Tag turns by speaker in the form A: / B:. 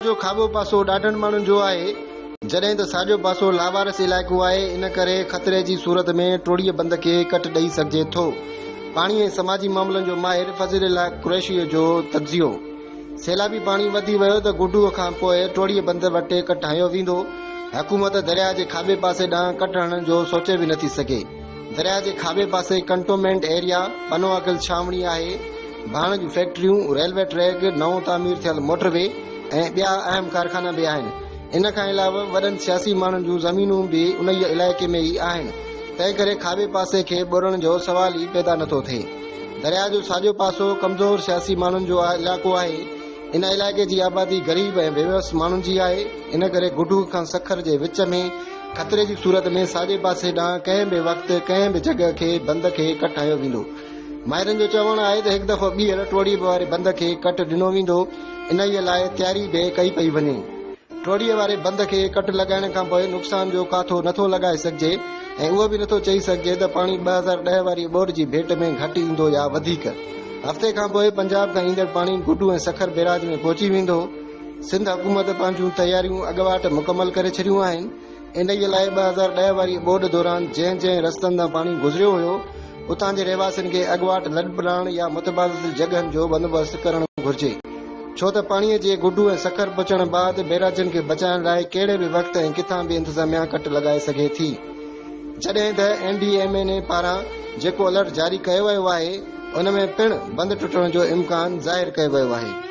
A: जो खाबो पासो ॾाढनि माण्हुनि जो आहे, जॾहिं त साॼो पासो लावारस इलाइक़ो आहे। इन करे ख़तरे जी सूरत में टोड़ीअ बंद खे कट ॾेई सघिजे थो। पाणी ऐं समाजी मामलनि जो माहिर फज़िलुल्लाह कुरैशी जो तजियो। सैलाबी पाणी वधी वियो त गुडूअ खां पोइ टोड़ीअ बंद वटि कट हयो वेंदो। हुकूमत दरिया जे खाॿे पासे ॾांहुं कट हणण जो सोचे बि नथी सघे। दरिया जे खाॿे पासे कंटोनमेंट एरिया, पनो अकल छावणी आहे। भाण जूं फैक्ट्रियूं, रेलवे ट्रैक, नओं तामीर थियल मोटरवे ऐं ॿिया अहम कारखाना बि आहिनि। इन खां अलावा वॾनि सियासी माण्हुनि जूं ज़मीनूं बि उन इलाइक़े में ई आहिनि। तंहिं करे खाॿे पासे खे ॿुरण जो सवाल ई पैदा नथो थिए। दरिया जो साॼो पासो कमज़ोर सियासी माण्हुनि जो इलाइक़ो आहे। इन इलाइक़े जी आबादी गरीब ऐं बेवस माण्हुनि जी आहे। इन करे गुडू खां सखर जे विच में ख़तरे जी सूरत में साॼे पासे ॾांहुं कंहिं बि वक़्तु कंहिं बि जॻह खे बंद खे कट हयो वेंदो। माहिरनि जो चवणु आहे त हिकु दफ़ो ॿीहर टोड़ीअ वारे बंद खे कट ॾिनो वेंदो। इन लाइ तयारी बि कई पई वञे। टोड़ीअ वारे बंद खे कट लॻाइण खां पोइ नुक़सान जो काथो नथो लॻाए सघिजे ऐं उहो बि नथो चई सघिजे त पाणी 2010 वारी ॿोॾि जी भेट में घटि ईंदो या वधीक। हफ़्ते खां पोइ पंजाब खां ईंदड़ पाणी गुडू ऐं सखर बैराज में पहुची वेंदो। सिंध हुकूमत पंहिंजूं तयारियूं अॻुवाट मुकमल करे छॾियूं आहिनि। इन लाइ 2010 वारी ॿोॾि दौरान जंहिं जंहिं रस्तनि तां पाणी गुज़रियो हुयो, उतां जे रहवासियुनि खे अॻुवाट लॾ या मुतबादिल जॻहनि जो बंदोबस्तु करणु घुर्जे। छो त पाणीअ जे गुडू ऐं सखर पहुचण बाद बैराजनि खे बचाइण लाइ कहिड़े बि वक़्त ऐं किथां बि इंतज़ामिया कट लॻाए सघे थी। जॾहिं त NDMA पारां जेको अलर्ट जारी कयो वियो आहे, उन में पिणु बंदि टुटण जो इम्कान ज़ाहिर कयो वियो आहे।